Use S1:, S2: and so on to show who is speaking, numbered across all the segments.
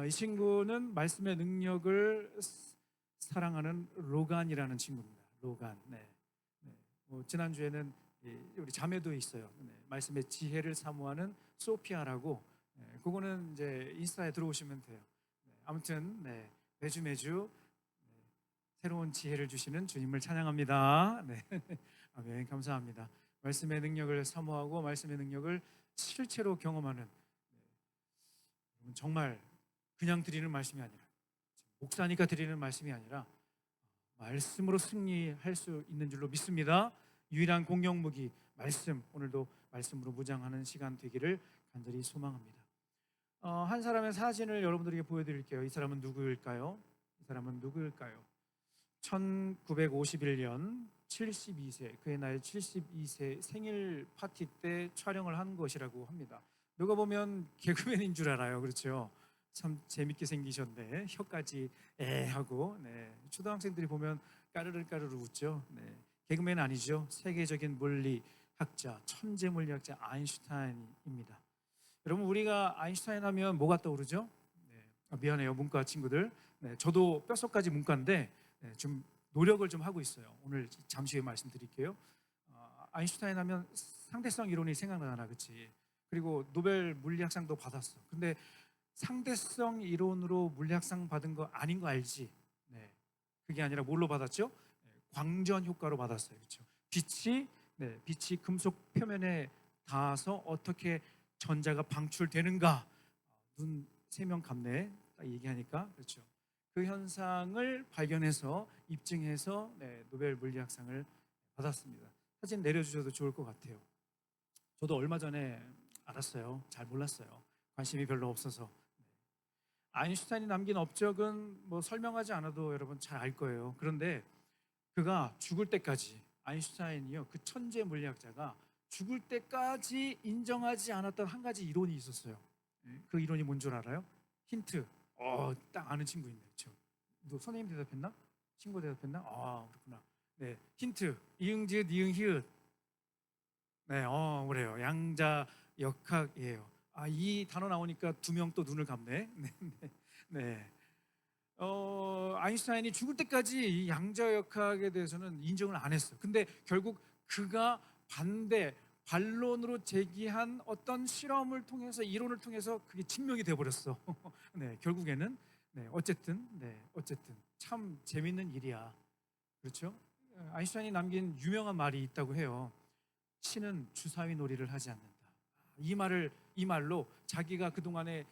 S1: 이 친구는 말씀의 능력을 사랑하는 로간이라는 친구입니다. 로간. 네. 네. 지난주에는 우리 자매도 있어요. 네. 말씀의 지혜를 사모하는 소피아라고. 네. 그거는 이제 인스타에 들어오시면 돼요. 네. 아무튼 네. 매주 네. 새로운 지혜를 주시는 주님을 찬양합니다. 네. 아멘. 감사합니다. 말씀의 능력을 사모하고 말씀의 능력을 실체로 경험하는, 정말 그냥 드리는 말씀이 아니라, 목사니까 드리는 말씀이 아니라 말씀으로 승리할 수 있는 줄로 믿습니다. 유일한 공격 무기 말씀, 오늘도 말씀으로 무장하는 시간 되기를 간절히 소망합니다. 한 사람의 사진을 여러분들에게 보여드릴게요. 이 사람은 누구일까요? 이 사람은 누구일까요? 1951년 72세, 그의 나이 72세 생일 파티 때 촬영을 한 것이라고 합니다. 누가 보면 개그맨인 줄 알아요. 그렇죠? 참 재밌게 생기셨네. 혀까지 하고. 네. 초등학생들이 보면 까르르 까르르 웃죠. 네. 개그맨 아니죠. 세계적인 물리학자, 천재 물리학자 아인슈타인입니다. 여러분, 우리가 아인슈타인 하면 뭐가 떠오르죠? 네. 미안해요, 문과 친구들. 네. 저도 뼛속까지 문과인데 좀 노력을 좀 하고 있어요. 오늘 잠시 후에 말씀드릴게요. 아인슈타인 하면 상대성 이론이 생각나잖아, 그렇지? 그리고 노벨 물리학상도 받았어. 근데 상대성 이론으로 물리학상 받은 거 아닌 거 알지? 네. 그게 아니라 뭘로 받았죠? 광전 효과로 받았어요. 그렇죠? 빛이 금속 표면에 닿아서 어떻게 전자가 방출되는가? 눈 세명 감네 딱 얘기하니까. 그렇죠? 그 현상을 발견해서 입증해서 노벨 물리학상을 받았습니다. 사진 내려주셔도 좋을 것 같아요. 저도 얼마 전에 알았어요. 잘 몰랐어요. 관심이 별로 없어서. 아인슈타인이 남긴 업적은 뭐 설명하지 않아도 여러분 잘 알 거예요. 그런데 그가 죽을 때까지, 아인슈타인이요, 그 천재 물리학자가 죽을 때까지 인정하지 않았던 한 가지 이론이 있었어요. 그 이론이 뭔 줄 알아요? 힌트. 딱 아는 친구 있네. 그렇죠? 너 선생님 대답했나? 친구 대답했나? 그렇구나. 네, 힌트. 이응지읒 이응히읗. 네, 그래요. 양자 역학이에요. 이 단어 나오니까 두 명 또 눈을 감네. 네, 네, 네. 아인슈타인이 죽을 때까지 이 양자역학에 대해서는 인정을 안 했어. 근데 결국 그가 반론으로 제기한 어떤 실험을 통해서, 이론을 통해서 그게 증명이 돼 버렸어. 네, 결국에는 어쨌든 참 재밌는 일이야. 그렇죠? 아인슈타인이 남긴 유명한 말이 있다고 해요. 신은 주사위 놀이를 하지 않는다. 이 말로 자기가 그동안에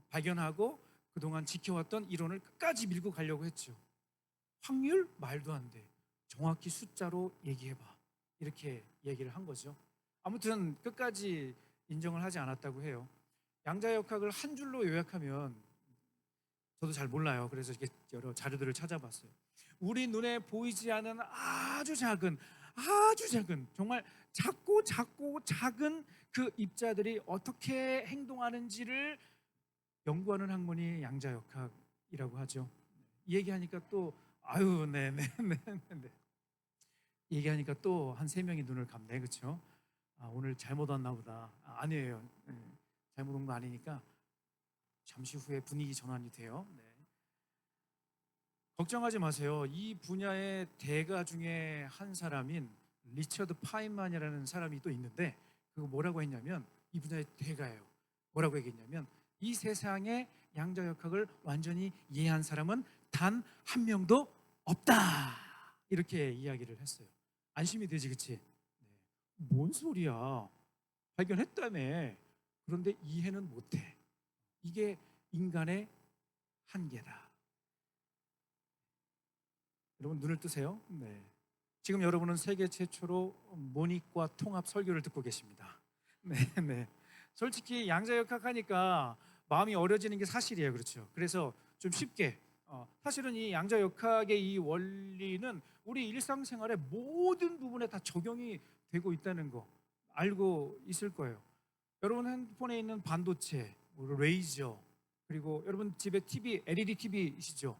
S1: 발견하고 그동안 지켜왔던 이론을 끝까지 밀고 가려고 했죠. 확률? 말도 안 돼. 정확히 숫자로 얘기해봐. 이렇게 얘기를 한 거죠. 아무튼 끝까지 인정을 하지 않았다고 해요. 양자역학을 한 줄로 요약하면, 저도 잘 몰라요. 그래서 이렇게 여러 자료들을 찾아봤어요. 우리 눈에 보이지 않은 아주 작은 정말 작고 작은 그 입자들이 어떻게 행동하는지를 연구하는 학문이 양자역학이라고 하죠. 이 얘기하니까 또 얘기하니까 또 한 세 명이 눈을 감네. 그렇죠? 오늘 잘못 왔나 보다. 아니에요. 잘못 온 거 아니니까 잠시 후에 분위기 전환이 돼요. 네. 걱정하지 마세요. 이 분야의 대가 중에 한 사람인 리처드 파인만이라는 사람이 또 있는데, 그거 뭐라고 했냐면, 이 분야의 대가예요. 뭐라고 얘기했냐면, 이 세상의 양자역학을 완전히 이해한 사람은 단 한 명도 없다. 이렇게 이야기를 했어요. 안심이 되지, 그치? 네. 뭔 소리야? 발견했다며. 그런데 이해는 못해. 이게 인간의 한계다. 여러분 눈을 뜨세요. 네. 지금 여러분은 세계 최초로 모니과 통합 설교를 듣고 계십니다. 네, 네. 솔직히 양자역학 하니까 마음이 어려지는 게 사실이에요. 그렇죠? 그래서 좀 쉽게, 사실은 이 양자역학의 이 원리는 우리 일상생활의 모든 부분에 다 적용이 되고 있다는 거 알고 있을 거예요. 여러분 핸드폰에 있는 반도체, 레이저, 그리고 여러분 집에 TV, LED TV이시죠?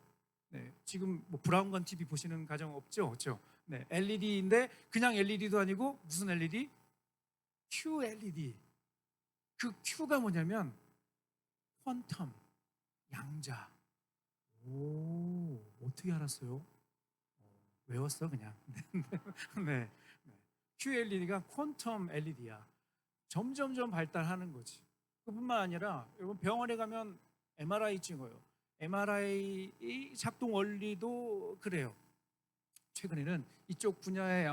S1: 네, 지금 뭐 브라운관 TV 보시는 가정 없죠? 그렇죠? 네, LED인데 그냥 LED도 아니고 무슨 LED? QLED. 그 Q가 뭐냐면 퀀텀. 양자. 오, 어떻게 알았어요? 외웠어 그냥. 네. QLED가 퀀텀 LED야. 점점점 발달하는 거지. 그뿐만 아니라 여러분 병원에 가면 MRI 찍어요. MRI 작동 원리도 그래요. 최근에는 이쪽 분야에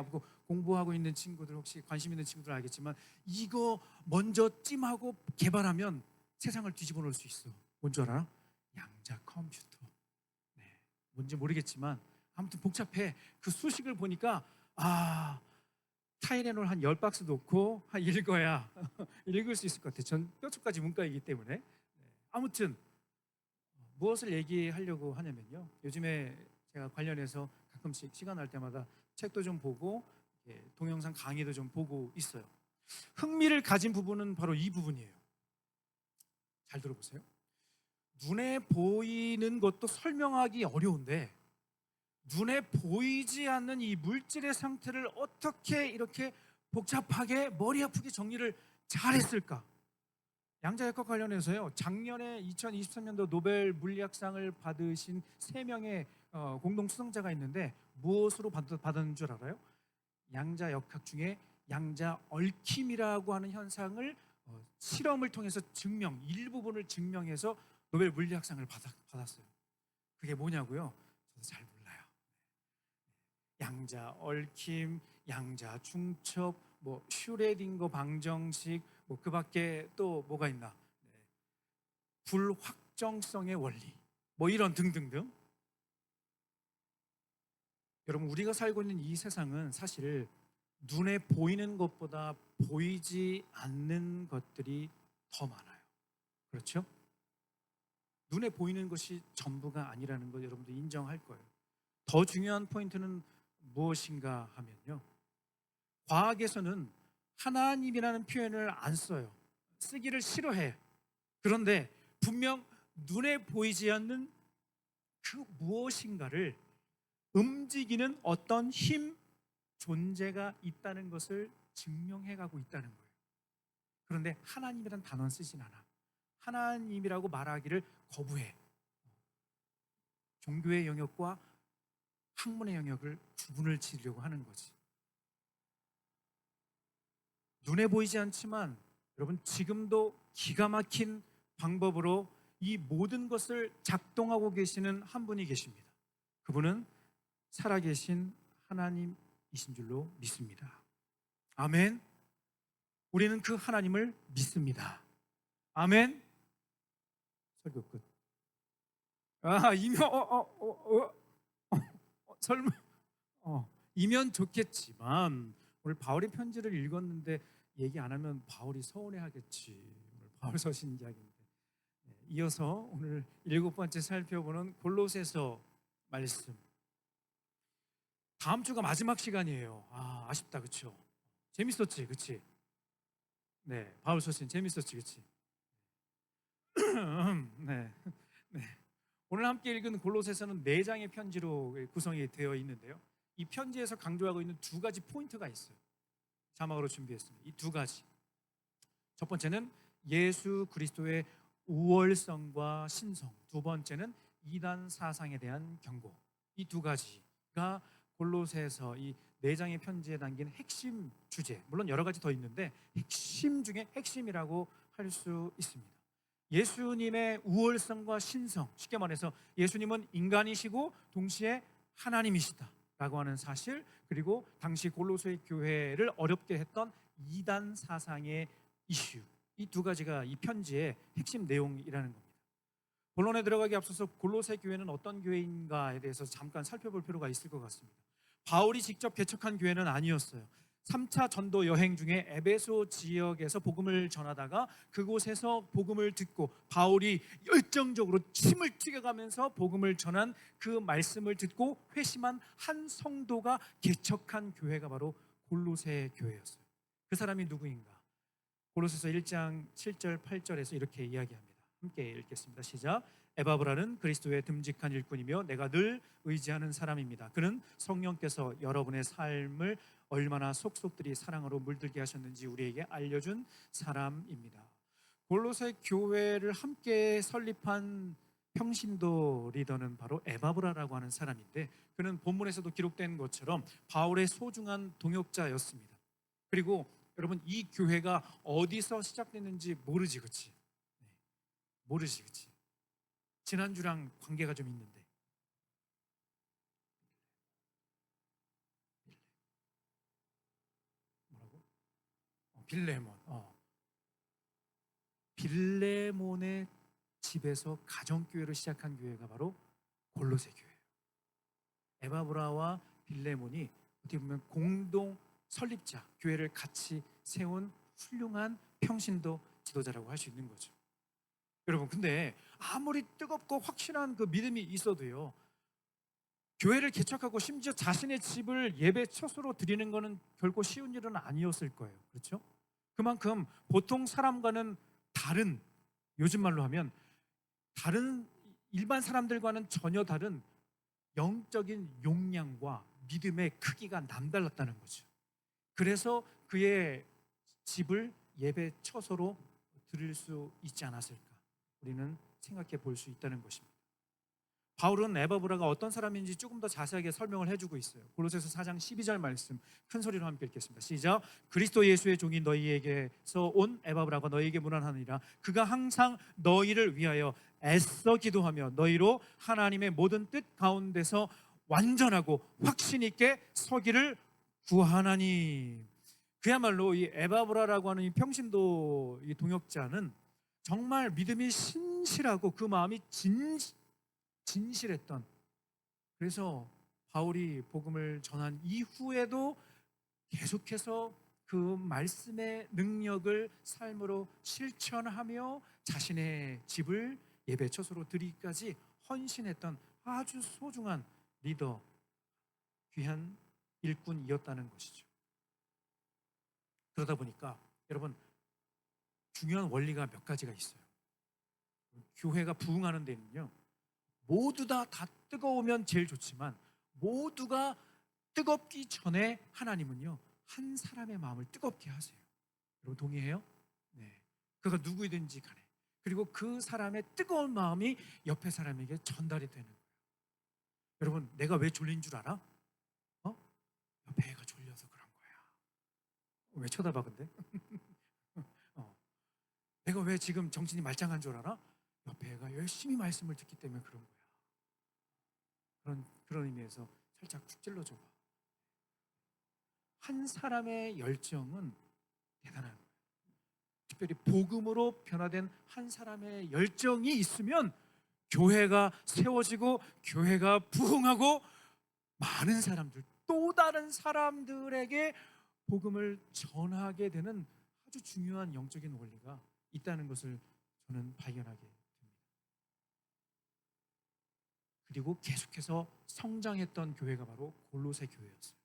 S1: 공부하고 있는 친구들, 혹시 관심 있는 친구들 알겠지만, 이거 먼저 찜하고 개발하면 세상을 뒤집어 놓을 수 있어. 뭔 줄 알아? 양자 컴퓨터. 네, 뭔지 모르겠지만 아무튼 복잡해. 그 수식을 보니까 타이레놀 한 10박스 놓고 읽어야 읽을 수 있을 것 같아요. 전 뼛속까지 문과이기 때문에. 아무튼 무엇을 얘기하려고 하냐면요, 요즘에 제가 관련해서 가끔씩 시간 날 때마다 책도 좀 보고 동영상 강의도 좀 보고 있어요. 흥미를 가진 부분은 바로 이 부분이에요. 잘 들어보세요. 눈에 보이는 것도 설명하기 어려운데, 눈에 보이지 않는 이 물질의 상태를 어떻게 이렇게 복잡하게 머리 아프게 정리를 잘했을까? 양자역학 관련해서요, 작년에 2023년도 노벨 물리학상을 받으신 3명의 공동 수상자가 있는데, 무엇으로 받은 줄 알아요? 양자역학 중에 양자 얽힘이라고 하는 현상을 실험을 통해서 일부분을 증명해서 노벨 물리학상을 받았어요. 그게 뭐냐고요? 저도 잘 몰라요. 양자 얽힘, 양자 중첩, 슈레딩거 방정식, 그 밖에 또 뭐가 있나? 불확정성의 원리, 이런 등등등. 여러분, 우리가 살고 있는 이 세상은 사실 눈에 보이는 것보다 보이지 않는 것들이 더 많아요. 그렇죠? 눈에 보이는 것이 전부가 아니라는 걸 여러분도 인정할 거예요. 더 중요한 포인트는 무엇인가 하면요, 과학에서는 하나님이라는 표현을 안 써요. 쓰기를 싫어해. 그런데 분명 눈에 보이지 않는 그 무엇인가를 움직이는 어떤 힘, 존재가 있다는 것을 증명해가고 있다는 거예요. 그런데 하나님이란 단어는 쓰진 않아. 하나님이라고 말하기를 거부해. 종교의 영역과 학문의 영역을 구분을 지으려고 하는 거지. 눈에 보이지 않지만 여러분, 지금도 기가 막힌 방법으로 이 모든 것을 작동하고 계시는 한 분이 계십니다. 그분은 살아계신 하나님이신 줄로 믿습니다. 아멘. 우리는 그 하나님을 믿습니다. 아멘. 설교 끝. 설마 이면 좋겠지만, 오늘 바울의 편지를 읽었는데 얘기 안 하면 바울이 서운해하겠지. 오늘 바울 서신 이야기인데, 이어서 오늘 7번째 살펴보는 골로새서 말씀. 다음 주가 마지막 시간이에요. 아쉽다, 그렇죠? 재밌었지, 그렇지? 네, 바울 서신 재밌었지, 그렇지? 네, 네. 오늘 함께 읽은 골로새서는 4장의 편지로 구성이 되어 있는데요, 이 편지에서 강조하고 있는 2가지 포인트가 있어요. 자막으로 준비했습니다. 이 2가지. 첫 번째는 예수 그리스도의 우월성과 신성, 2번째는 이단 사상에 대한 경고. 이 2가지가 골로새서 이 4장의 편지에 담긴 핵심 주제, 물론 여러 가지 더 있는데 핵심 중에 핵심이라고 할 수 있습니다. 예수님의 우월성과 신성, 쉽게 말해서 예수님은 인간이시고 동시에 하나님이시다라고 하는 사실, 그리고 당시 골로새 교회를 어렵게 했던 이단 사상의 이슈, 이 2가지가 이 편지의 핵심 내용이라는 겁니다. 본론에 들어가기 앞서서 골로새 교회는 어떤 교회인가에 대해서 잠깐 살펴볼 필요가 있을 것 같습니다. 바울이 직접 개척한 교회는 아니었어요. 3차 전도 여행 중에 에베소 지역에서 복음을 전하다가 그곳에서 복음을 듣고 바울이 열정적으로 침을 튀겨가면서 복음을 전한 그 말씀을 듣고 회심한 한 성도가 개척한 교회가 바로 골로새 교회였어요. 그 사람이 누구인가? 골로새서 1장 7절 8절에서 이렇게 이야기합니다. 함께 읽겠습니다. 시작. 에바브라는 그리스도의 듬직한 일꾼이며 내가 늘 의지하는 사람입니다. 그는 성령께서 여러분의 삶을 얼마나 속속들이 사랑으로 물들게 하셨는지 우리에게 알려준 사람입니다. 골로새 교회를 함께 설립한 평신도 리더는 바로 에바브라라고 하는 사람인데, 그는 본문에서도 기록된 것처럼 바울의 소중한 동역자였습니다. 그리고 여러분, 이 교회가 어디서 시작됐는지 모르지, 그치? 네, 모르지, 그치? 지난주랑 관계가 좀 있는데. 뭐라고? 빌레몬. 빌레몬의 집에서 가정교회를 시작한 교회가 바로 골로새 교회예요. 에바브라와 빌레몬이 어떻게 보면 공동 설립자, 교회를 같이 세운 훌륭한 평신도 지도자라고 할 수 있는 거죠. 여러분, 근데 아무리 뜨겁고 확실한 그 믿음이 있어도요, 교회를 개척하고 심지어 자신의 집을 예배 처소로 드리는 것은 결코 쉬운 일은 아니었을 거예요. 그렇죠? 그만큼 보통 사람과는 다른, 요즘 말로 하면 다른 일반 사람들과는 전혀 다른 영적인 용량과 믿음의 크기가 남달랐다는 거죠. 그래서 그의 집을 예배 처소로 드릴 수 있지 않았을까, 우리는 생각해 볼 수 있다는 것입니다. 바울은 에바브라가 어떤 사람인지 조금 더 자세하게 설명을 해주고 있어요. 골로새서 4장 12절 말씀 큰 소리로 함께 읽겠습니다. 시작. 그리스도 예수의 종이 너희에게서 온 에바브라가 너희에게 문안하느니라. 그가 항상 너희를 위하여 애써 기도하며 너희로 하나님의 모든 뜻 가운데서 완전하고 확신 있게 서기를 구하나니. 그야말로 이 에바브라라고 하는 이 평신도 이 동역자는 정말 믿음이 신실하고 그 마음이 진실했던, 그래서 바울이 복음을 전한 이후에도 계속해서 그 말씀의 능력을 삶으로 실천하며 자신의 집을 예배 처소로 드리기까지 헌신했던 아주 소중한 리더, 귀한 일꾼이었다는 것이죠. 그러다 보니까 여러분, 중요한 원리가 몇 가지가 있어요. 교회가 부흥하는 데는요, 모두 다 뜨거우면 제일 좋지만 모두가 뜨겁기 전에 하나님은요, 한 사람의 마음을 뜨겁게 하세요. 여러분 동의해요? 네. 그가 누구이든지 간에. 그리고 그 사람의 뜨거운 마음이 옆에 사람에게 전달이 되는 거예요. 여러분, 내가 왜 졸린 줄 알아? 옆에 애가 졸려서 그런 거야. 왜 쳐다봐 근데? 내가 왜 지금 정신이 말짱한 줄 알아? 옆에 애가 열심히 말씀을 듣기 때문에 그런 거야. 그런 의미에서 살짝 쿡 찔러줘봐. 한 사람의 열정은 대단한 거예요. 특별히 복음으로 변화된 한 사람의 열정이 있으면 교회가 세워지고 교회가 부흥하고 많은 사람들, 또 다른 사람들에게 복음을 전하게 되는 아주 중요한 영적인 원리가 있다는 것을 저는 발견하게 됩니다. 그리고 계속해서 성장했던 교회가 바로 골로새 교회였어요.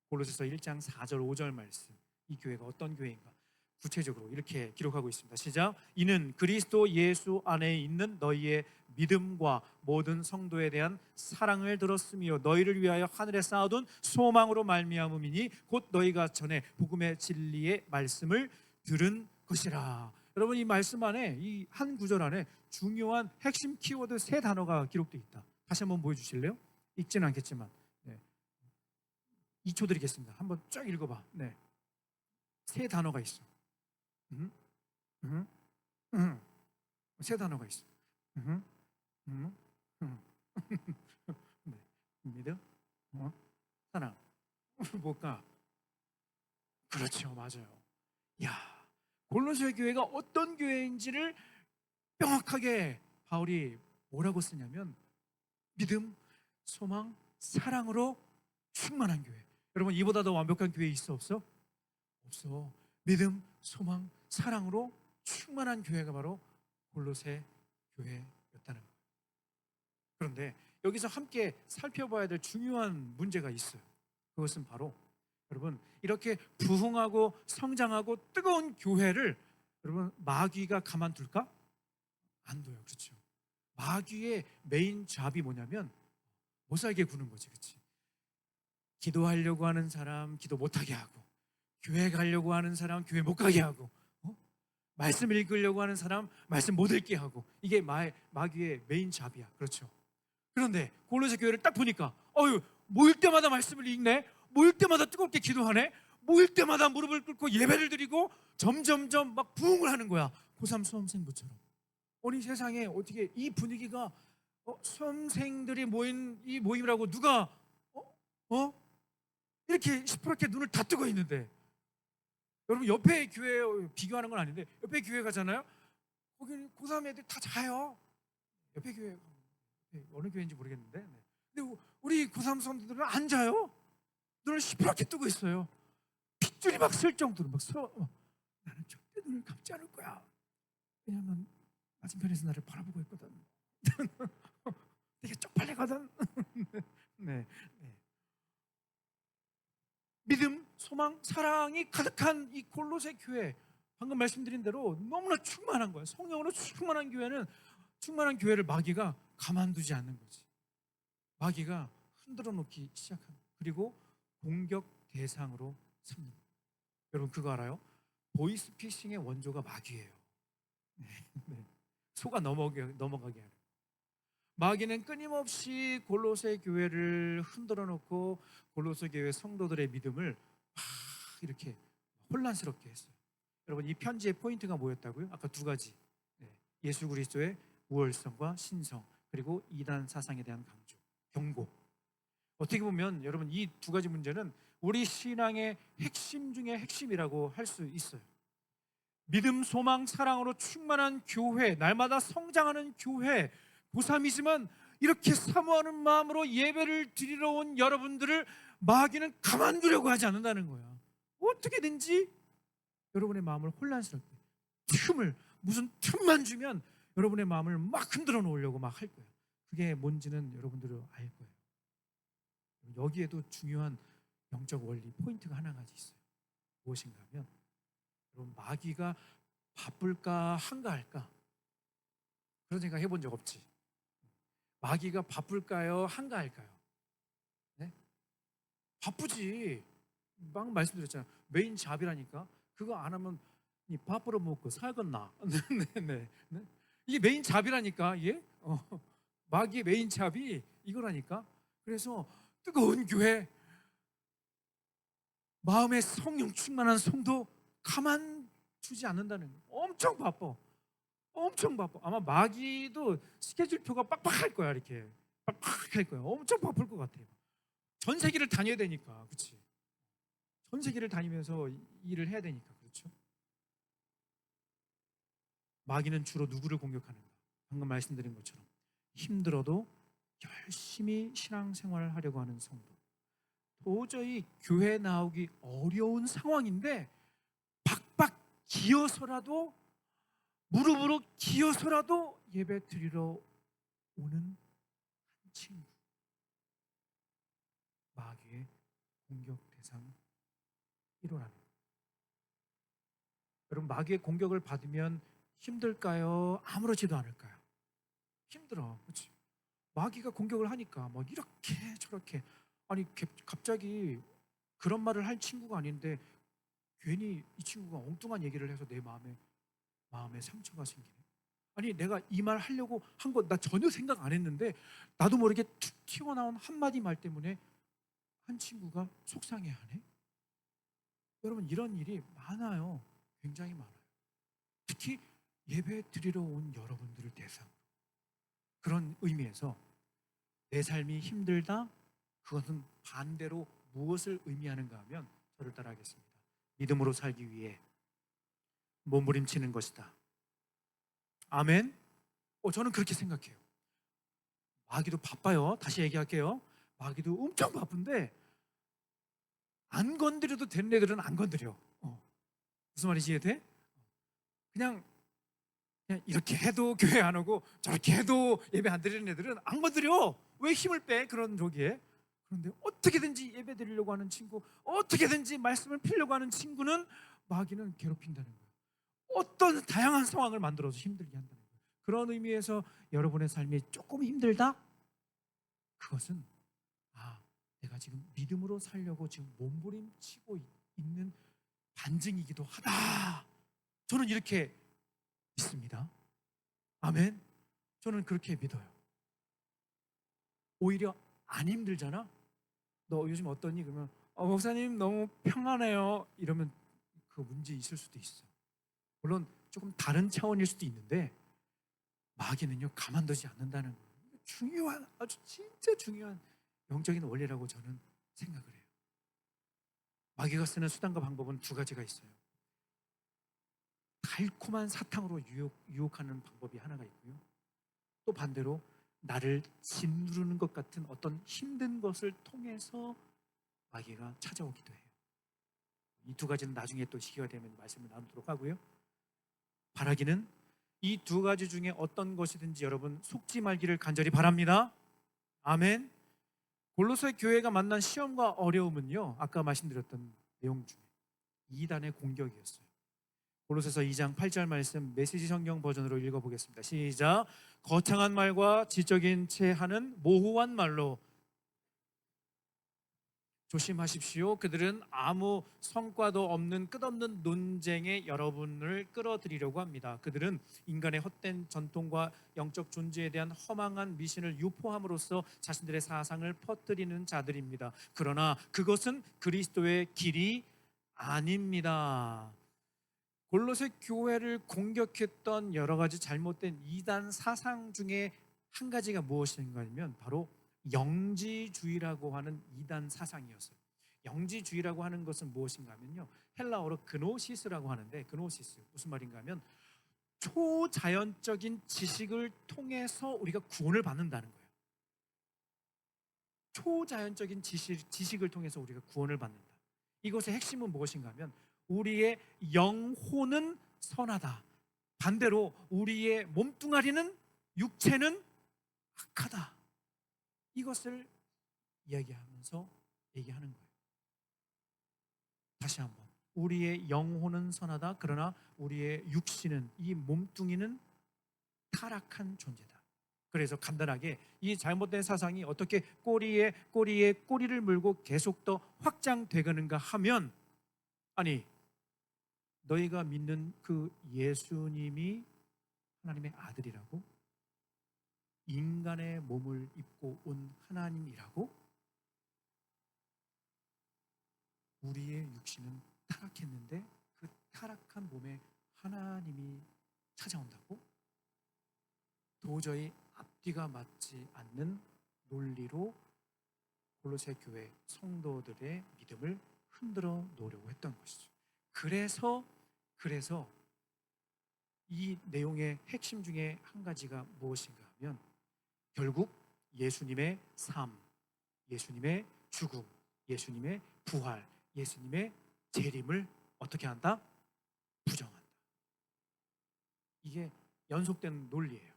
S1: 골로새서 1장 4절 5절 말씀, 이 교회가 어떤 교회인가 구체적으로 이렇게 기록하고 있습니다. 시작. 이는 그리스도 예수 안에 있는 너희의 믿음과 모든 성도에 대한 사랑을 들었으며 너희를 위하여 하늘에 쌓아둔 소망으로 말미암음이니 곧 너희가 전에 복음의 진리의 말씀을 들은 것이라. 여러분, 이 말씀 안에, 이 한 구절 안에 중요한 핵심 키워드 세 단어가 기록되어 있다. 다시 한번 보여주실래요? 읽지는 않겠지만 2초 드리겠습니다. 한번 쫙 읽어봐. 네, 세 단어가 있어. 음, 음, 음. 세 단어가 있어. 음, 음, 음. 네. 믿음, 사랑. 뭘까? 그렇죠, 맞아요. 야, 골로새 교회가 어떤 교회인지를 명확하게 바울이 뭐라고 쓰냐면 믿음, 소망, 사랑으로 충만한 교회. 여러분, 이보다 더 완벽한 교회 있어 없어? 없어. 믿음, 소망, 사랑으로 충만한 교회가 바로 골로새 교회였다는 거예요. 그런데 여기서 함께 살펴봐야 될 중요한 문제가 있어요. 그것은 바로 여러분, 이렇게 부흥하고 성장하고 뜨거운 교회를 여러분 마귀가 가만둘까? 안 둬요. 그렇죠? 마귀의 메인 잡이 뭐냐면 못 살게 구는 거지. 그렇지? 기도하려고 하는 사람 기도 못하게 하고, 교회 가려고 하는 사람 교회 못 가게 하고, 말씀 읽으려고 하는 사람 말씀 못 읽게 하고, 이게 마귀의 메인 잡이야. 그렇죠? 그런데 골로새 교회를 딱 보니까 모일 때마다 말씀을 읽네, 모일 때마다 뜨겁게 기도하네, 모일 때마다 무릎을 꿇고 예배를 드리고 점점점 막 부흥을 하는 거야. 고3 수험생부처럼. 아니 세상에 어떻게 이 분위기가 수험생들이 모인 이 모임이라고 누가 이렇게 시퍼렇게 눈을 다 뜨고 있는데, 여러분 옆에 교회 비교하는 건 아닌데 옆에 교회 가잖아요. 거기는 고3 애들 다 자요. 옆에 교회 어느 교회인지 모르겠는데, 근데 우리 고3 수험생들은 안 자요. 눈을 시퍼렇게 뜨고 있어요. 핏줄이 막 쓸 정도로 나는 절대 눈을 감지 않을 거야. 왜냐면 맞은편에서 나를 바라보고 있거든. 되게 쪽팔리거든. 네. 믿음, 소망, 사랑이 가득한 이 골로새 교회, 방금 말씀드린 대로 너무나 충만한 거예요. 성령으로 충만한 교회를 마귀가 가만두지 않는 거지. 마귀가 흔들어 놓기 시작합니다. 그리고 공격 대상으로 삼는 거예요. 여러분 그거 알아요? 보이스피싱의 원조가 마귀예요. 네. 속아 넘어가게 하는. 마귀는 끊임없이 골로새 교회를 흔들어 놓고 골로새 교회 성도들의 믿음을 막 이렇게 혼란스럽게 했어요. 여러분 이 편지의 포인트가 뭐였다고요? 아까 두 가지. 예수 그리스도의 우월성과 신성, 그리고 이단 사상에 대한 강조, 경고. 어떻게 보면 여러분 이 두 가지 문제는 우리 신앙의 핵심 중에 핵심이라고 할 수 있어요. 믿음, 소망, 사랑으로 충만한 교회, 날마다 성장하는 교회, 고3이지만 이렇게 사모하는 마음으로 예배를 드리러 온 여러분들을 마귀는 가만두려고 하지 않는다는 거야. 어떻게든지 여러분의 마음을 혼란스럽게, 무슨 틈만 주면 여러분의 마음을 막 흔들어 놓으려고 막 할 거야. 그게 뭔지는 여러분들은 알 거예요. 여기에도 중요한 영적 원리 포인트가 하나 가지 있어요. 무엇인가 하면, 여러분 마귀가 바쁠까 한가할까? 그런 생각 해본 적 없지? 마귀가 바쁠까요 한가할까요? 네? 바쁘지. 방금 말씀드렸잖아요. 메인 잡이라니까. 그거 안 하면 밥 벌어 먹고 살겠나? 네. 이게 메인 잡이라니까. 예? 마귀의 메인 잡이 이거라니까. 그래서 뜨거운 교회, 마음의 성령 충만한 성도 가만 두지 않는다는 거예요. 엄청 바빠. 엄청 바빠. 아마 마귀도 스케줄표가 빡빡할 거야. 이렇게 빡빡할 거야. 엄청 바쁠 것 같아요. 전 세계를 다녀야 되니까. 그렇지? 전 세계를 다니면서 일을 해야 되니까. 그렇죠? 마귀는 주로 누구를 공격하는가? 방금 말씀드린 것처럼 힘들어도 열심히 신앙생활을 하려고 하는 성도, 도저히 교회 나오기 어려운 상황인데 박박 기어서라도, 무릎으로 기어서라도 예배 드리러 오는 한 친구, 마귀의 공격 대상 1호라는. 여러분 마귀의 공격을 받으면 힘들까요? 아무렇지도 않을까요? 힘들어. 그렇지? 마귀가 공격을 하니까 막 이렇게 저렇게, 아니 갑자기 그런 말을 할 친구가 아닌데 괜히 이 친구가 엉뚱한 얘기를 해서 내 마음에 상처가 생기네. 아니 내가 이 말 하려고 한 거 나 전혀 생각 안 했는데 나도 모르게 툭 튀어나온 한마디 말 때문에 한 친구가 속상해하네. 여러분 이런 일이 많아요. 굉장히 많아요. 특히 예배 드리러 온 여러분들을 대상으로. 그런 의미에서 내 삶이 힘들다, 그것은 반대로 무엇을 의미하는가 하면, 저를 따라하겠습니다. 믿음으로 살기 위해 몸부림치는 것이다. 아멘. 저는 그렇게 생각해요. 마귀도 바빠요. 다시 얘기할게요. 마귀도 엄청 바쁜데 안 건드려도 되는 애들은 안 건드려. 무슨 말인지 이해돼? 그냥 이렇게 해도 교회 안 오고 저렇게 해도 예배 안 드리는 애들은 안 건드려. 왜 힘을 빼? 그런 저기에. 그런데 어떻게든지 예배 드리려고 하는 친구, 어떻게든지 말씀을 피려고 하는 친구는 마귀는 괴롭힌다는 거예요. 어떤 다양한 상황을 만들어서 힘들게 한다는 거예요. 그런 의미에서 여러분의 삶이 조금 힘들다? 그것은 내가 지금 믿음으로 살려고 지금 몸부림치고 있는 반증이기도 하다. 저는 이렇게 믿습니다. 아멘. 저는 그렇게 믿어요. 오히려 안 힘들잖아. 너 요즘 어떠니? 그러면 목사님 너무 평안해요. 이러면 그 문제 있을 수도 있어. 물론 조금 다른 차원일 수도 있는데 마귀는요 가만두지 않는다는 거예요. 중요한, 아주 진짜 중요한 영적인 원리라고 저는 생각을 해요. 마귀가 쓰는 수단과 방법은 두 가지가 있어요. 달콤한 사탕으로 유혹하는 방법이 하나가 있고요. 또 반대로 나를 짓누르는 것 같은 어떤 힘든 것을 통해서 마귀가 찾아오기도 해요. 이 두 가지는 나중에 또 시기가 되면 말씀을 나누도록 하고요. 바라기는 이 두 가지 중에 어떤 것이든지 여러분 속지 말기를 간절히 바랍니다. 아멘. 골로새 교회가 만난 시험과 어려움은요, 아까 말씀드렸던 내용 중에 이단의 공격이었어요. 골로새서 2장 8절 말씀 메시지 성경 버전으로 읽어보겠습니다. 시작. 거창한 말과 지적인 채 하는 모호한 말로 조심하십시오. 그들은 아무 성과도 없는 끝없는 논쟁에 여러분을 끌어들이려고 합니다. 그들은 인간의 헛된 전통과 영적 존재에 대한 허망한 미신을 유포함으로써 자신들의 사상을 퍼뜨리는 자들입니다. 그러나 그것은 그리스도의 길이 아닙니다. 골로새 교회를 공격했던 여러 가지 잘못된 이단 사상 중에 한 가지가 무엇인가 하면 바로 영지주의라고 하는 이단 사상이었어요. 영지주의라고 하는 것은 무엇인가 하면요, 헬라어로 그노시스라고 하는데, 그노시스 무슨 말인가 하면 초자연적인 지식을 통해서 우리가 구원을 받는다는 거예요. 초자연적인 지식을 통해서 우리가 구원을 받는다. 이것의 핵심은 무엇인가 하면 우리의 영혼은 선하다, 반대로 우리의 몸뚱아리는, 육체는 악하다. 이것을 이야기하면서 얘기하는 거예요. 다시 한번, 우리의 영혼은 선하다, 그러나 우리의 육신은, 이 몸뚱이는 타락한 존재다. 그래서 간단하게 이 잘못된 사상이 어떻게 꼬리에 꼬리를 물고 계속 더 확장되는가 하면, 아니, 너희가 믿는 그 예수님이 하나님의 아들이라고, 인간의 몸을 입고 온 하나님이라고, 우리의 육신은 타락했는데 그 타락한 몸에 하나님이 찾아온다고? 도저히 앞뒤가 맞지 않는 논리로 골로새 교회 성도들의 믿음을 흔들어 놓으려고 했던 것이죠. 그래서 이 내용의 핵심 중에 한 가지가 무엇인가 하면 결국 예수님의 삶, 예수님의 죽음, 예수님의 부활, 예수님의 재림을 어떻게 한다? 부정한다. 이게 연속된 논리예요.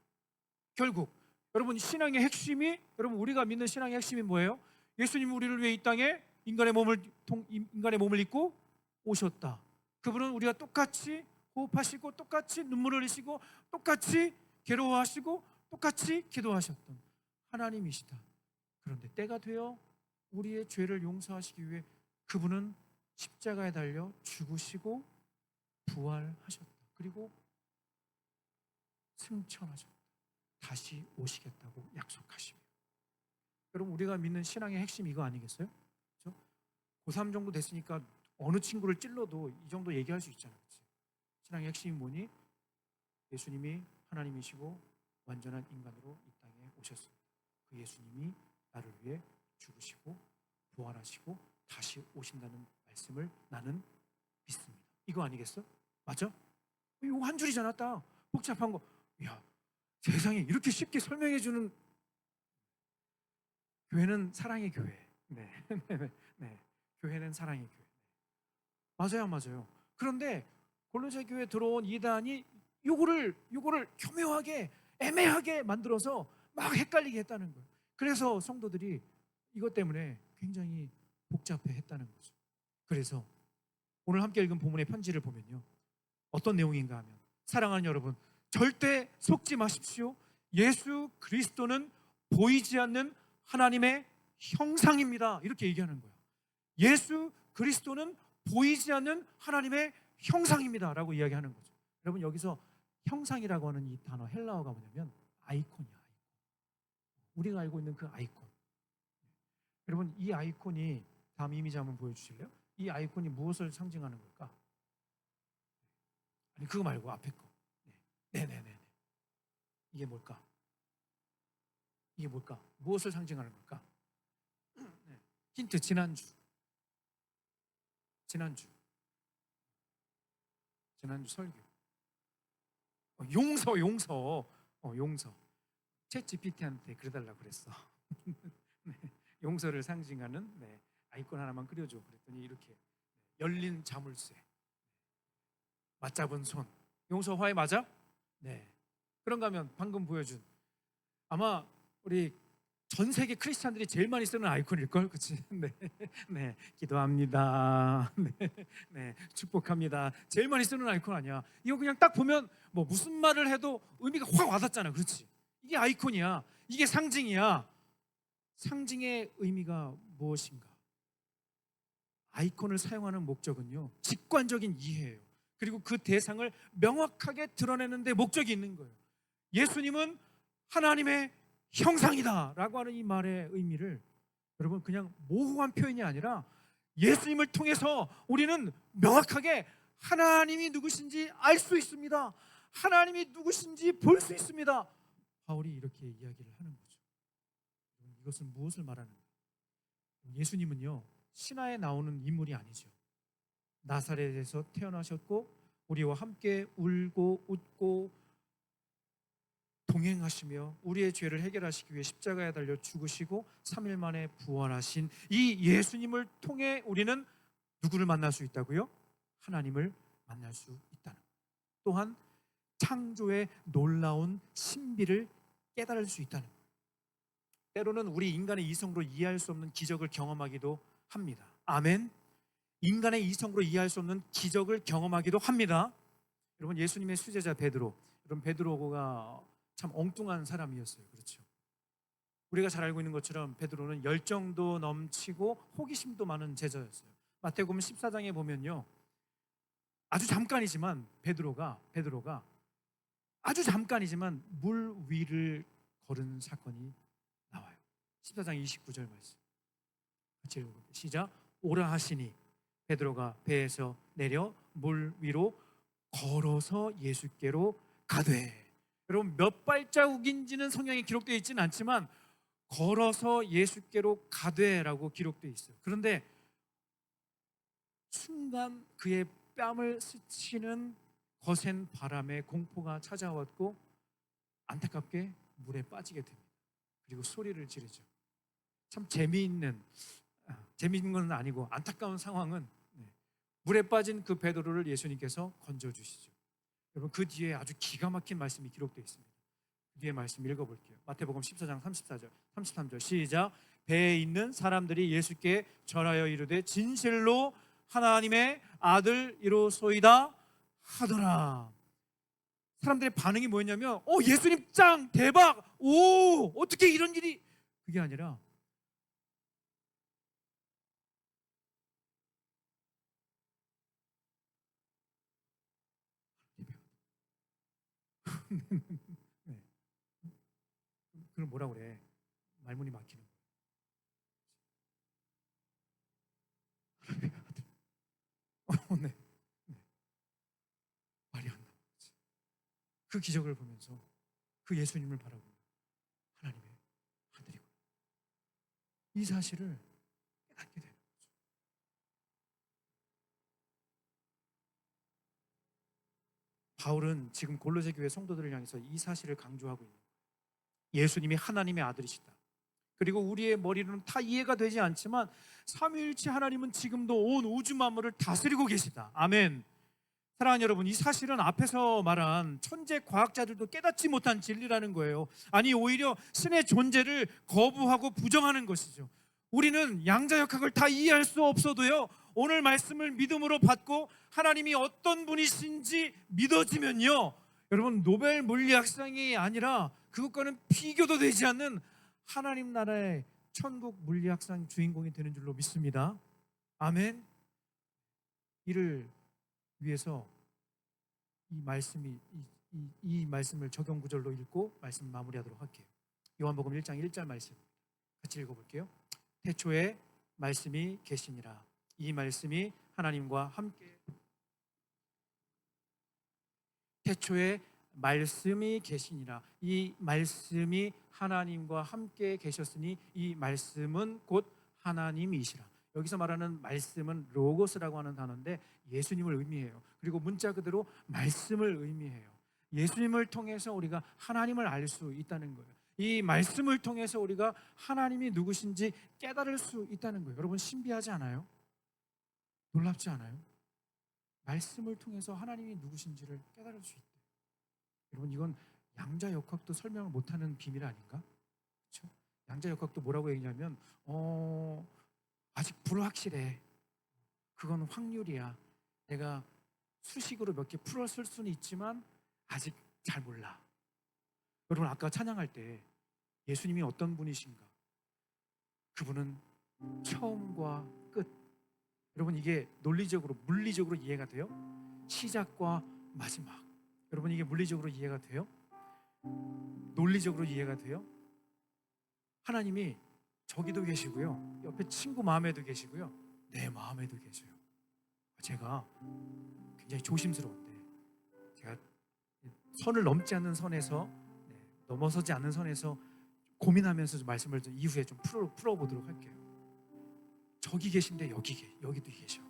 S1: 결국 여러분 신앙의 핵심이, 여러분 우리가 믿는 신앙의 핵심이 뭐예요? 예수님이 우리를 위해 이 땅에 인간의 몸을 입고 오셨다. 그분은 우리가 똑같이 호흡하시고 똑같이 눈물을 흘리시고 똑같이 괴로워하시고 똑같이 기도하셨던 하나님이시다. 그런데 때가 되어 우리의 죄를 용서하시기 위해 그분은 십자가에 달려 죽으시고 부활하셨다. 그리고 승천하셨다. 다시 오시겠다고 약속하시며, 여러분 우리가 믿는 신앙의 핵심 이거 아니겠어요? 그렇죠? 고3 정도 됐으니까 어느 친구를 찔러도 이 정도 얘기할 수 있잖아요. 그렇지? 신앙의 핵심이 뭐니? 예수님이 하나님이시고 완전한 인간으로 이 땅에 오셨습니다. 그 예수님이 나를 위해 죽으시고 부활하시고 다시 오신다는 말씀을 나는 믿습니다. 이거 아니겠어? 맞아? 이거 한 줄이잖아. 딱 복잡한 거. 야, 세상에 이렇게 쉽게 설명해 주는 교회는 사랑의 교회. 네. 네. 교회는 사랑의 교회. 맞아요. 그런데 골로새 교회에 들어온 이단이 요거를 교묘하게 애매하게 만들어서 막 헷갈리게 했다는 거예요. 그래서 성도들이 이것 때문에 굉장히 복잡해 했다는 거죠. 그래서 오늘 함께 읽은 본문의 편지를 보면요, 어떤 내용인가 하면, 사랑하는 여러분, 절대 속지 마십시오. 예수 그리스도는 보이지 않는 하나님의 형상입니다. 이렇게 얘기하는 거예요. 예수 그리스도는 보이지 않는 하나님의 형상입니다 라고 이야기하는 거죠. 여러분 여기서 형상이라고 하는 이 단어 헬라어가 뭐냐면 아이콘이야. 우리가 알고 있는 그 아이콘. 여러분, 이 아이콘이 다음 이미지 한번 보여주실래요? 이 아이콘이 무엇을 상징하는 걸까? 아니, 그거 말고 앞에 거. 네네네. 이게 뭘까? 이게 뭘까? 무엇을 상징하는 걸까? 네. 힌트. 지난주 설교. 용서. 챗 GPT한테 그려달라고 그랬어. 네. 용서를 상징하는 아이콘 하나만 그려줘. 그랬더니 이렇게 열린 자물쇠, 맞잡은 손. 용서 화해 맞아? 네. 그런가 하면 방금 보여준 아마 우리 전 세계 크리스찬들이 제일 많이 쓰는 아이콘일걸, 그렇지? 네, 네, 기도합니다. 네, 축복합니다. 제일 많이 쓰는 아이콘 아니야? 이거 그냥 딱 보면 뭐 무슨 말을 해도 의미가 확 와닿잖아, 그렇지? 이게 아이콘이야. 이게 상징이야. 상징의 의미가 무엇인가? 아이콘을 사용하는 목적은요, 직관적인 이해예요. 그리고 그 대상을 명확하게 드러내는 데 목적이 있는 거예요. 예수님은 하나님의 형상이다 라고 하는 이 말의 의미를 여러분 그냥 모호한 표현이 아니라 예수님을 통해서 우리는 명확하게 하나님이 누구신지 알 수 있습니다. 하나님이 누구신지 볼 수 있습니다. 바울이 이렇게 이야기를 하는 거죠. 이것은 무엇을 말하는가? 예수님은요, 신화에 나오는 인물이 아니죠. 나사렛에서 태어나셨고 우리와 함께 울고 웃고 동행하시며 우리의 죄를 해결하시기 위해 십자가에 달려 죽으시고 3일 만에 부활하신 이 예수님을 통해 우리는 누구를 만날 수 있다고요? 하나님을 만날 수 있다는 것. 또한 창조의 놀라운 신비를 깨달을 수 있다는 것. 때로는 우리 인간의 이성으로 이해할 수 없는 기적을 경험하기도 합니다. 아멘. 인간의 이성으로 이해할 수 없는 기적을 경험하기도 합니다. 여러분, 예수님의 수제자 베드로, 여러분 베드로가 참 엉뚱한 사람이었어요. 그렇죠? 우리가 잘 알고 있는 것처럼 베드로는 열정도 넘치고 호기심도 많은 제자였어요. 마태복음 14장에 보면요, 아주 잠깐이지만 베드로가 아주 잠깐이지만 물 위를 걸은 사건이 나와요. 14장 29절 말씀 같이 읽어볼게요. 시작. 오라 하시니 베드로가 배에서 내려 물 위로 걸어서 예수께로 가되. 여러분, 몇 발자국인지는 성경에 기록되어 있지는 않지만 걸어서 예수께로 가되라고 기록되어 있어요. 그런데 순간 그의 뺨을 스치는 거센 바람에 공포가 찾아왔고 안타깝게 물에 빠지게 됩니다. 그리고 소리를 지르죠. 참 재미있는 건 아니고 안타까운 상황은 물에 빠진 그 베드로를 예수님께서 건져주시죠. 여러분, 그 뒤에 아주 기가 막힌 말씀이 기록되어 있습니다. 그 뒤에 말씀 읽어볼게요. 마태복음 14장 34절 33절 시작. 배에 있는 사람들이 예수께 절하여 이르되 진실로 하나님의 아들이로소이다 하더라. 사람들의 반응이 뭐였냐면 예수님 짱 대박, 오 어떻게 이런 일이, 그게 아니라 네. 그걸 뭐라 그래? 말문이 막히는 거예요. 네. 네. 말이 안 나오지. 그 기적을 보면서 그 예수님을 바라보며 하나님의 아들이고 이 사실을 깨닫게 되는 거죠. 바울은 지금 골로새 교회 성도들을 향해서 이 사실을 강조하고 있는 거예요. 예수님이 하나님의 아들이시다. 그리고 우리의 머리로는 다 이해가 되지 않지만 삼위일체 하나님은 지금도 온 우주 만물을 다스리고 계시다. 아멘. 사랑하는 여러분, 이 사실은 앞에서 말한 천재 과학자들도 깨닫지 못한 진리라는 거예요. 아니, 오히려 신의 존재를 거부하고 부정하는 것이죠. 우리는 양자역학을 다 이해할 수 없어도요, 오늘 말씀을 믿음으로 받고 하나님이 어떤 분이신지 믿어지면요, 여러분, 노벨 물리학상이 아니라 그것과는 비교도 되지 않는 하나님 나라의 천국 물리학상 주인공이 되는 줄로 믿습니다. 아멘. 이를 위해서 이 말씀이, 이 말씀을 적용 구절로 읽고 말씀 마무리하도록 할게요. 요한복음 1장 1절 말씀 같이 읽어볼게요. 태초에 말씀이 계시니라. 이 말씀이 하나님과 함께 태초에 말씀이 계시니라. 이 말씀이 하나님과 함께 계셨으니 이 말씀은 곧 하나님이시라. 여기서 말하는 말씀은 로고스라고 하는 단어인데 예수님을 의미해요. 그리고 문자 그대로 말씀을 의미해요. 예수님을 통해서 우리가 하나님을 알 수 있다는 거예요. 이 말씀을 통해서 우리가 하나님이 누구신지 깨달을 수 있다는 거예요. 여러분 신비하지 않아요? 놀랍지 않아요? 말씀을 통해서 하나님이 누구신지를 깨달을 수 있다. 여러분 이건 양자역학도 설명을 못하는 비밀 아닌가? 그렇죠? 양자역학도 뭐라고 얘기냐면 아직 불확실해. 그건 확률이야. 내가 수식으로 몇 개 풀었을 수는 있지만 아직 잘 몰라. 여러분 아까 찬양할 때 예수님이 어떤 분이신가? 그분은 처음과 끝. 여러분 이게 논리적으로 물리적으로 이해가 돼요? 시작과 마지막. 여러분 이게 물리적으로 이해가 돼요? 논리적으로 이해가 돼요? 하나님이 저기도 계시고요, 옆에 친구 마음에도 계시고요, 내 마음에도 계셔요. 제가 굉장히 조심스러운데 제가 선을 넘지 않는 선에서 넘어서지 않는 선에서 고민하면서 말씀을 좀 이후에 좀 풀어보도록 할게요. 저기 계신데 여기도 계셔.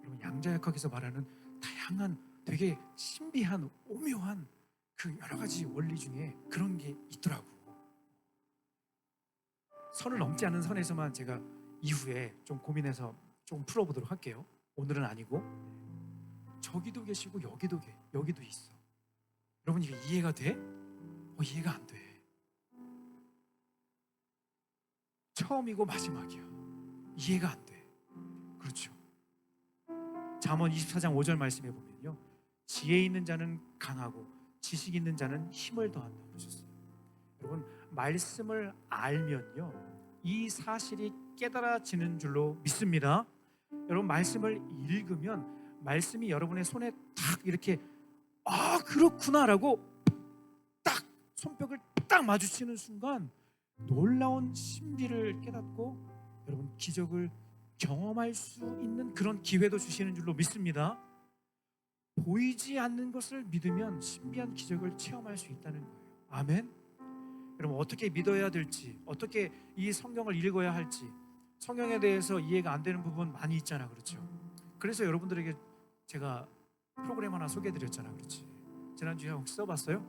S1: 여러분 양자역학에서 말하는 다양한 되게 신비한 오묘한 그 여러 가지 원리 중에 그런 게 있더라고. 선을 넘지 않는 선에서만 제가 이후에 좀 고민해서 좀 풀어보도록 할게요. 오늘은 아니고. 저기도 계시고 여기도 있어. 여러분 이게 이해가 돼? 이해가 안 돼. 처음이고 마지막이야. 이해가 안 돼. 그렇죠. 잠언 24장 5절 말씀해 보면요, 지혜 있는 자는 강하고 지식 있는 자는 힘을 더한다 그러셨어요. 여러분 말씀을 알면요 이 사실이 깨달아지는 줄로 믿습니다. 여러분 말씀을 읽으면 말씀이 여러분의 손에 딱 이렇게 그렇구나라고 딱 손뼉을 딱 마주치는 순간 놀라운 신비를 깨닫고 여러분 기적을 경험할 수 있는 그런 기회도 주시는 줄로 믿습니다. 보이지 않는 것을 믿으면 신비한 기적을 체험할 수 있다는 거예요. 아멘. 여러분 어떻게 믿어야 될지, 어떻게 이 성경을 읽어야 할지, 성경에 대해서 이해가 안 되는 부분 많이 있잖아. 그렇죠? 그래서 여러분들에게 제가 프로그램 하나 소개해드렸잖아. 그렇지? 지난주에 혹시 써봤어요?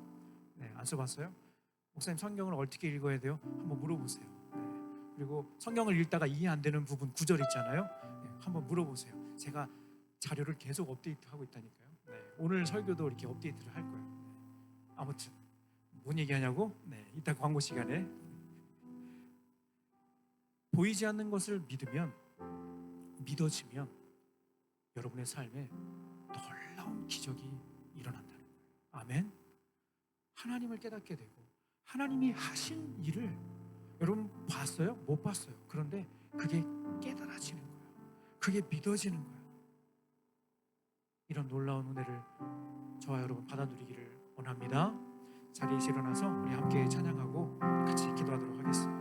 S1: 네, 안 써봤어요? 목사님 성경을 어떻게 읽어야 돼요? 한번 물어보세요. 네. 그리고 성경을 읽다가 이해 안 되는 부분 구절 있잖아요. 네, 한번 물어보세요. 제가 자료를 계속 업데이트하고 있다니까요. 네, 오늘 설교도 이렇게 업데이트를 할 거예요. 네. 아무튼 뭔 얘기하냐고? 네, 이따 광고 시간에. 보이지 않는 것을 믿어지면 여러분의 삶에 놀라운 기적이 일어난다는 거예요. 아멘. 하나님을 깨닫게 되고 하나님이 하신 일을 여러분 봤어요? 못 봤어요. 그런데 그게 깨달아지는 거예요. 그게 믿어지는 거예요. 이런 놀라운 은혜를 저와 여러분 받아 누리기를 원합니다. 자리에서 일어나서 우리 함께 찬양하고 같이 기도하도록 하겠습니다.